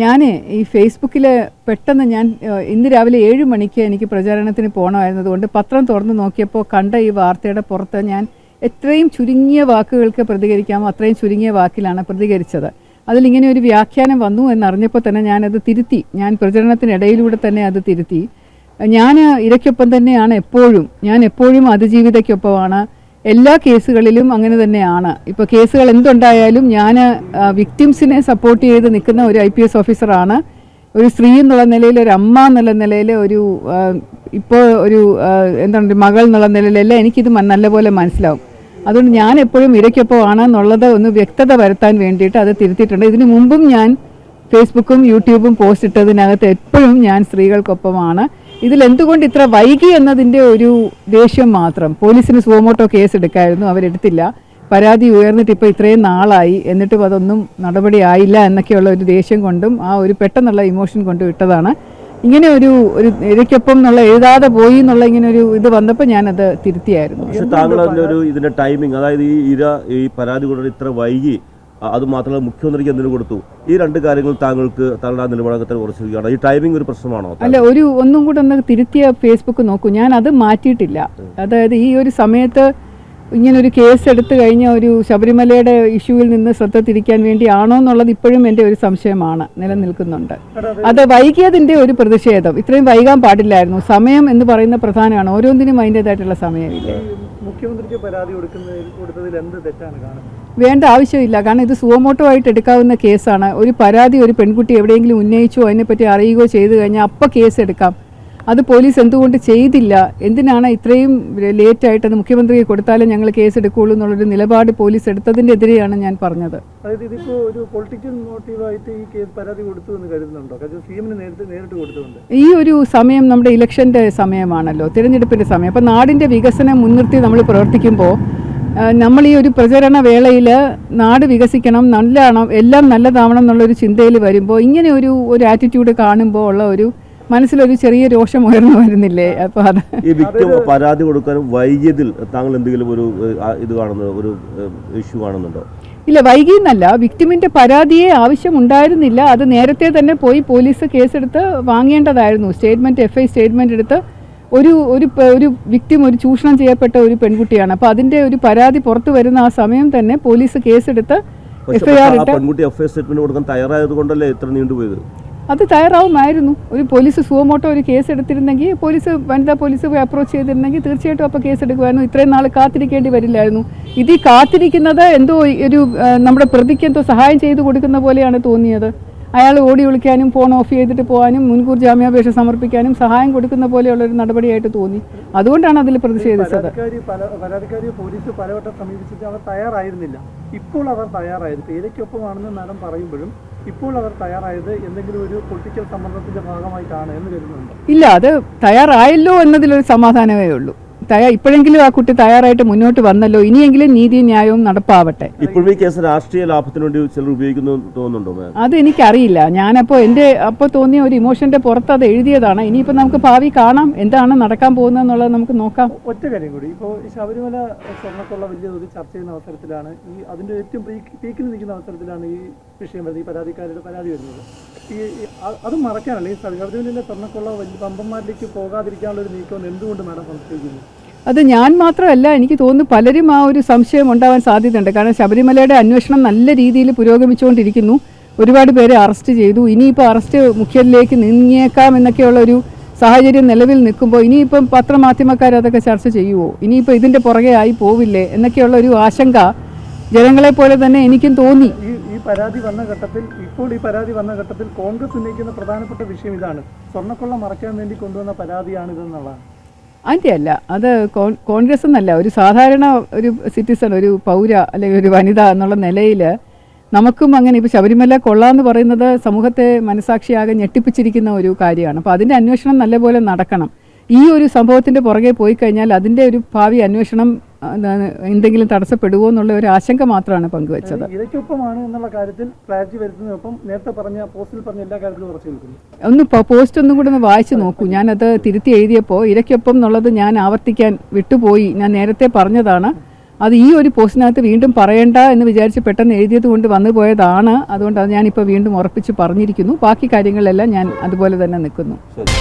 ഞാൻ ഈ ഫേസ്ബുക്കിൽ പെട്ടെന്ന് ഞാൻ ഇന്ന് രാവിലെ 7 മണിക്ക് എനിക്ക് പ്രചാരണത്തിന് പോകണമായിരുന്നതുകൊണ്ട് പത്രം തുറന്ന് നോക്കിയപ്പോൾ കണ്ട ഈ വാർത്തയുടെ പുറത്ത് ഞാൻ എത്രയും ചുരുങ്ങിയ വാക്കുകൾക്ക് പ്രതികരിക്കാമോ അത്രയും ചുരുങ്ങിയ വാക്കിലാണ് പ്രതികരിച്ചത്. അതിലിങ്ങനെ ഒരു വ്യാഖ്യാനം വന്നു എന്നറിഞ്ഞപ്പോൾ തന്നെ ഞാനത് തിരുത്തി. ഞാൻ പ്രചരണത്തിനിടയിലൂടെ തന്നെ അത് തിരുത്തി. ഞാൻ ഇരയ്ക്കൊപ്പം തന്നെയാണ് എപ്പോഴും. ഞാൻ എപ്പോഴും അതിജീവിതയ്ക്കൊപ്പമാണ്. എല്ലാ കേസുകളിലും അങ്ങനെ തന്നെയാണ്. ഇപ്പോൾ കേസുകൾ എന്തുണ്ടായാലും ഞാൻ വിക്ടിംസിനെ സപ്പോർട്ട് ചെയ്ത് നിൽക്കുന്ന ഒരു IPS ഓഫീസറാണ്. ഒരു സ്ത്രീ എന്നുള്ള നിലയിൽ, ഒരു അമ്മ എന്നുള്ള നിലയിൽ, ഒരു ഇപ്പോൾ ഒരു എന്താണ് മകൾ എന്നുള്ള നിലയിലെല്ലാം എനിക്കിത് നല്ലപോലെ മനസ്സിലാവും. അതുകൊണ്ട് ഞാൻ എപ്പോഴും ഇരയ്ക്കൊപ്പമാണ് എന്നുള്ളത് ഒന്ന് വ്യക്തത വരുത്താൻ വേണ്ടിയിട്ട് അത് തിരുത്തിയിട്ടുണ്ട്. ഇതിനു മുമ്പും ഞാൻ ഫേസ്ബുക്കും യൂട്യൂബും പോസ്റ്റ് ഇട്ടതിനകത്ത് എപ്പോഴും ഞാൻ സ്ത്രീകൾക്കൊപ്പമാണ്. ഇതിലെന്തുകൊണ്ട് ഇത്ര വൈകി എന്നതിൻ്റെ ഒരു ദേഷ്യം മാത്രം. പോലീസിന് സുവമോട്ടോ കേസ് എടുക്കായിരുന്നു, അവരെടുത്തില്ല. പരാതി ഉയർന്നിട്ട് ഇപ്പോൾ ഇത്രയും നാളായി, എന്നിട്ടും അതൊന്നും നടപടിയായില്ല എന്നൊക്കെയുള്ള ഒരു ദേഷ്യം കൊണ്ടും ആ ഒരു പെട്ടെന്നുള്ള ഇമോഷൻ കൊണ്ടും ഇട്ടതാണ്. ഇങ്ങനെ ഒരു ഇരയ്ക്കൊപ്പം എന്നുള്ള എഴുതാതെ പോയി എന്നുള്ള ഇങ്ങനെ ഒരു ഇത് വന്നപ്പോൾ ഞാനത് തിരുത്തിയായിരുന്നു. പക്ഷെ താങ്കൾ അതിൻ്റെ ഒരു ഇതിൻ്റെ ടൈമിങ്, അതായത് ഈ പരാതി കൊണ്ട് ഇത്ര വൈകി, അത് മാത്രമല്ല മുഖ്യമന്ത്രിക്ക് എന്തിനു കൊടുത്തു, ഈ രണ്ട് കാര്യങ്ങൾ താങ്കളുടെ ആ നിലപാടത്തിൽ ഉറച്ചിരിക്കുകയാണ്. ഈ ടൈമിംഗ് ഒരു പ്രശ്നമാണോ? അല്ല, ഒന്നും കൂടെ ഒന്ന് തിരുത്തിയ ഫേസ്ബുക്ക് നോക്കൂ. ഞാൻ അത് മാറ്റിയിട്ടില്ല. അതായത് ഈ ഒരു സമയത്ത് ഇങ്ങനൊരു കേസ് എടുത്തു കഴിഞ്ഞ ഒരു ശബരിമലയുടെ ഇഷ്യൂവിൽ നിന്ന് ശ്രദ്ധ തിരിക്കാൻ വേണ്ടിയാണോ എന്നുള്ളത് ഇപ്പോഴും എൻ്റെ ഒരു സംശയമാണ്, നിലനിൽക്കുന്നുണ്ട്. അത് വൈകിയതിൻ്റെ ഒരു പ്രതിഷേധം. ഇത്രയും വൈകാൻ പാടില്ലായിരുന്നു. സമയം എന്ന് പറയുന്ന പ്രധാനമാണ്. ഓരോന്നിനും അതിൻ്റെതായിട്ടുള്ള സമയമില്ലേ. മുഖ്യമന്ത്രിക്ക് പരാതി കൊടുത്തതിൽ എന്ത് തെറ്റാണ് കാണുന്നത്? വേണ്ട ആവശ്യമില്ല. കാരണം ഇത് സുവമോട്ടോ ആയിട്ട് എടുക്കാവുന്ന കേസാണ്. ഒരു പരാതി ഒരു പെൺകുട്ടി എവിടെയെങ്കിലും ഉന്നയിച്ചോ അതിനെപ്പറ്റി അറിയുകയോ ചെയ്തു കഴിഞ്ഞാൽ അപ്പം കേസ് എടുക്കാം. അത് പോലീസ് എന്തുകൊണ്ട് ചെയ്തില്ല, എന്തിനാണ് ഇത്രയും ലേറ്റായിട്ട് അത് മുഖ്യമന്ത്രിക്ക് കൊടുത്താലും ഞങ്ങൾ കേസ് എടുക്കുകയുള്ളൂ എന്നുള്ളൊരു നിലപാട് പോലീസ് എടുത്തതിൻ്റെ എതിരെയാണ് ഞാൻ പറഞ്ഞത്. അതായത് ഇതിപ്പോൾ ഒരു പൊളിറ്റിക്കൽ മോട്ടീവായിട്ട് ഈ കേസ് പരാതി കൊടുത്തു എന്ന് കരുതുന്നുണ്ടോ? CM-ന് നേരിട്ട് കൊടുത്തുകൊണ്ട് ഈ ഒരു സമയം നമ്മുടെ ഇലക്ഷൻ്റെ സമയമാണല്ലോ, തിരഞ്ഞെടുപ്പിൻ്റെ സമയം. അപ്പോൾ നാടിൻ്റെ വികസനം മുൻനിർത്തി നമ്മൾ പ്രവർത്തിക്കുമ്പോൾ നമ്മൾ ഈ ഒരു പ്രചരണ വേളയിൽ നാട് വികസിക്കണം, എല്ലാം നല്ലതാവണം എന്നുള്ളൊരു ചിന്തയിൽ വരുമ്പോൾ ഇങ്ങനെ ഒരു ആറ്റിറ്റ്യൂഡ് കാണുമ്പോൾ ഉള്ള ഒരു മനസ്സിലൊരു ചെറിയ രോഷം ഉയർന്നു വരുന്നില്ലേ? അപ്പോൾ അത് ഈ വിക്ടിം പരാതി കൊടുക്കാനും വൈകിയതിൽ താങ്കൾ എന്തെങ്കിലും ഒരു ഇത് കാണുന്നത്, ഒരു ഇഷ്യൂ കാണുന്നുണ്ടോ? ഇല്ല, വൈകിയെന്നല്ല, വിക്ടിമിൻ്റെ പരാതിയെ ആവശ്യമുണ്ടായിരുന്നില്ല. അത് നേരത്തെ തന്നെ പോയി പോലീസ് കേസെടുത്ത് വാങ്ങേണ്ടതായിരുന്നു. FI സ്റ്റേറ്റ്മെൻറ്റ് എടുത്ത് ഒരു വിക്ടിം, ഒരു ചൂഷണം ചെയ്യപ്പെട്ട ഒരു പെൺകുട്ടിയാണ്. അപ്പോൾ അതിൻ്റെ ഒരു പരാതി പുറത്തു വരുന്ന ആ സമയം തന്നെ പോലീസ് കേസെടുത്ത് FIR ഇട്ട് പെൺകുട്ടി FI സ്റ്റേറ്റ്മെൻറ്റ് കൊടുക്കാൻ തയ്യാറായത് കൊണ്ടല്ലേ ഇത്ര നീണ്ടുപോയത്? അത് തയ്യാറാവുമായിരുന്നു. ഒരു പോലീസ് സുവമോട്ടോ ഒരു കേസ് എടുത്തിരുന്നെങ്കിൽ, വനിതാ പോലീസ് അപ്രോച്ച് ചെയ്തിരുന്നെങ്കിൽ തീർച്ചയായിട്ടും അപ്പോൾ കേസ് എടുക്കുമായിരുന്നു. ഇത്രയും നാൾ കാത്തിരിക്കേണ്ടി വരില്ലായിരുന്നു. ഇത് കാത്തിരിക്കുന്നത് എന്തോ നമ്മുടെ പ്രതിക്ക് എന്തോ സഹായം ചെയ്തു കൊടുക്കുന്ന പോലെയാണ് തോന്നിയത്. അയാൾ ഓടി വിളിക്കാനും ഫോൺ ഓഫ് ചെയ്തിട്ട് പോകാനും മുൻകൂർ ജാമ്യാപേക്ഷ സമർപ്പിക്കാനും സഹായം കൊടുക്കുന്ന പോലെയുള്ളൊരു നടപടിയായിട്ട് തോന്നി. അതുകൊണ്ടാണ് അതിൽ പ്രതിഷേധിച്ചത്. പരാതിക്കാരി പോലീസ് പലവട്ടം സമീപിച്ചിട്ട് അവർ തയ്യാറായിരുന്നില്ല. ഇപ്പോൾ അവർ തയ്യാറായത് ഇരയ്ക്കൊപ്പമാണെന്ന് മാഡം പറയുമ്പോഴും ഇപ്പോൾ അവർ തയ്യാറായത് എന്തെങ്കിലും ഒരു പൊളിറ്റിക്കൽ സമ്മർദ്ദത്തിന്റെ ഭാഗമായിട്ടാണ് എന്ന് കരുതുന്നുണ്ട്? ഇല്ല, അത് തയ്യാറായല്ലോ എന്നതിലൊരു സമാധാനമേ ഉള്ളൂ. ഇപ്പോഴെങ്കിലും ആ കുട്ടി തയ്യാറായിട്ട് മുന്നോട്ട് വന്നല്ലോ, ഇനിയെങ്കിലും നീതിയും ന്യായവും നടപ്പാവട്ടെ. ഇപ്പോഴും ഈ കേസ് രാഷ്ട്രീയ ലാഭത്തിന് വേണ്ടി ചിലർ ഉപയോഗിക്കുന്നു തോന്നുന്നുണ്ടോ? അതെനിക്കറിയില്ല. അപ്പോൾ തോന്നിയ ഒരു ഇമോഷന്റെ പുറത്ത് അത് എഴുതിയതാണ്. ഇനിയിപ്പോൾ നമുക്ക് ഭാവി കാണാം എന്താണ് നടക്കാൻ പോകുന്നതെന്നുള്ളത് നമുക്ക് നോക്കാം. ഒറ്റ കാര്യം കൂടി, ഇപ്പോൾ ശബരിമല സ്വർണ്ണക്കൊള്ള വലിയ ഒരു ചർച്ച ചെയ്യുന്ന അവസരത്തിലാണ്, അതിന്റെ ഏറ്റവും പീക്കിൽ നിൽക്കുന്ന അവസരത്തിലാണ് ഈ വിഷയം വരുന്നത്, ഈ പരാതിക്കാരുടെ പരാതി വരുന്നത്. അത് മറക്കാനല്ല, ഈ ശബരിമലയിലെ സ്വർണ്ണക്കൊള്ള വലിയ പമ്പന്മാരിലേക്ക് പോകാതിരിക്കാനുള്ള ഒരു നീക്കം എന്തുകൊണ്ട് മാഡം സംശയിക്കുന്നു? അത് ഞാൻ മാത്രമല്ല, എനിക്ക് തോന്നുന്നു പലരും ആ ഒരു സംശയം ഉണ്ടാവാൻ സാധ്യതയുണ്ട്. കാരണം ശബരിമലയുടെ അന്വേഷണം നല്ല രീതിയിൽ പുരോഗമിച്ചുകൊണ്ടിരിക്കുന്നു. ഒരുപാട് പേരെ അറസ്റ്റ് ചെയ്തു. ഇനിയിപ്പോൾ അറസ്റ്റ് മുഖ്യനിലേക്ക് നീങ്ങിയേക്കാം എന്നൊക്കെയുള്ള ഒരു സാഹചര്യം നിലവിൽ നിൽക്കുമ്പോൾ ഇനിയിപ്പം പത്രമാധ്യമക്കാർ അതൊക്കെ ചർച്ച ചെയ്യുമോ, ഇനിയിപ്പോൾ ഇതിൻ്റെ പുറകെ ആയി പോവില്ലേ എന്നൊക്കെയുള്ള ഒരു ആശങ്ക ജനങ്ങളെ പോലെ തന്നെ എനിക്കും തോന്നി. ഈ പരാതി വന്ന ഘട്ടത്തിൽ കോൺഗ്രസ് ഉന്നയിക്കുന്ന പ്രധാനപ്പെട്ട വിഷയം ഇതാണ്, സ്വർണ്ണക്കൊള്ള മറയ്ക്കാൻ വേണ്ടി കൊണ്ടുവന്ന പരാതിയാണിതെന്നുള്ളതാണ്. അതിൻ്റെ അല്ല, അത് കോൺഗ്രസ് എന്നല്ല, ഒരു സാധാരണ ഒരു സിറ്റിസൺ, ഒരു പൗര അല്ലെങ്കിൽ ഒരു വനിത എന്നുള്ള നിലയിൽ നമുക്കും അങ്ങനെ. ഇപ്പോൾ ശബരിമല കൊള്ളാന്ന് പറയുന്നത് സമൂഹത്തെ മനസാക്ഷിയാകെ ഞെട്ടിപ്പിച്ചിരിക്കുന്ന ഒരു കാര്യമാണ്. അപ്പോൾ അതിൻ്റെ അന്വേഷണം നല്ലപോലെ നടക്കണം. ഈ ഒരു സംഭവത്തിൻ്റെ പുറകെ പോയി കഴിഞ്ഞാൽ അതിൻ്റെ ഒരു ഭാവി അന്വേഷണം എന്തെങ്കിലും തടസ്സപ്പെടുമോ എന്നുള്ള ഒരു ആശങ്ക മാത്രമാണ് പങ്കുവച്ചത്. ഇരയ്ക്കൊപ്പമാണ് എന്നുള്ള കാര്യത്തിൽ ക്ലാരിറ്റി വരുത്തുന്നതിനൊപ്പം നേരത്തെ പറഞ്ഞ പോസ്റ്റിൽ പറഞ്ഞ എല്ലാ കാര്യത്തിലും ഉറച്ചു നിൽക്കുന്നു. പോസ്റ്റ് ഒന്നും കൂടെ ഒന്ന് വായിച്ചു നോക്കൂ. ഞാനത് തിരുത്തി എഴുതിയപ്പോൾ ഇരയ്ക്കൊപ്പം എന്നുള്ളത് ഞാൻ ആവർത്തിക്കാൻ വിട്ടുപോയി. ഞാൻ നേരത്തെ പറഞ്ഞതാണ്. അത് ഈ ഒരു പോസ്റ്റിനകത്ത് വീണ്ടും പറയണ്ട എന്ന് വിചാരിച്ച് പെട്ടെന്ന് എഴുതിയത് കൊണ്ട് വന്നു പോയതാണ്. അതുകൊണ്ട് അത് ഞാനിപ്പോൾ വീണ്ടും ഉറപ്പിച്ച് പറഞ്ഞിരിക്കുന്നു. ബാക്കി കാര്യങ്ങളെല്ലാം ഞാൻ അതുപോലെ തന്നെ നിൽക്കുന്നു. ശരി.